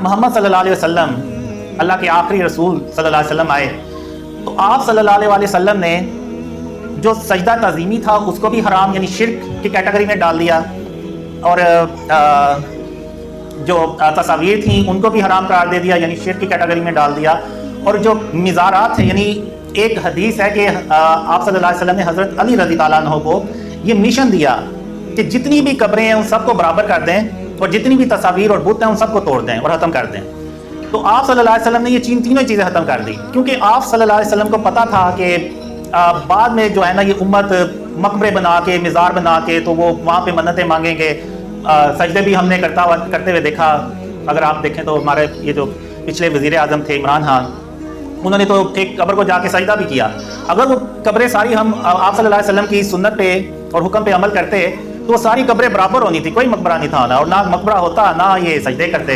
मोहम्मद सल्लल्लाहु अलैहि वसल्लम अल्लाह के आखिरी रसूल सल्लल्लाहु अलैहि वसल्लम आए तो आप सल्लल्लाहु अलैहि वसल्लम ने जो सजदा तज़ीमी था उसको भी हराम यानी शिर्क की कैटेगरी में डाल दिया, और जो तस्वीर थी उनको भी हराम करार दे दिया यानी शिर्क की कैटेगरी में डाल दिया। और जो मिज़ारात है यानी एक हदीस है कि आप सल्लल्लाहु अलैहि वसल्लम ने हज़रत अली रज़ी अल्लाह अन्हु को ये मिशन दिया कि जितनी भी कब्रें हैं उन सबको बराबर कर दें और जितनी भी तस्वीर और बुत हैं उन सबको तोड़ दें और ख़त्म कर दें। तो आप सल्लल्लाहु अलैहि वसल्लम ने ये तीनों चीज़ें ख़त्म कर दी, क्योंकि आप सल्लल्लाहु अलैहि वसल्लम को पता था कि बाद में जो है ना ये उम्मत मकबरे बना के मिज़ार बना के तो वो वहाँ पे मन्नतें मांगेंगे। सजदे भी हमने करते हुए देखा। अगर आप देखें तो हमारे ये जो पिछले वज़ीर आज़म थे इमरान खान, उन्होंने तो एक कब्र को जाके सजदा भी किया। अगर वो कब्रें सारी हम आप सल्लल्लाहु अलैहि वसल्लम की सुन्नत पे और हुक्म पे अमल करते तो सारी कब्रें बराबर होनी थी, कोई मकबरा नहीं था ना, और ना मकबरा होता ना ये सजदे करते।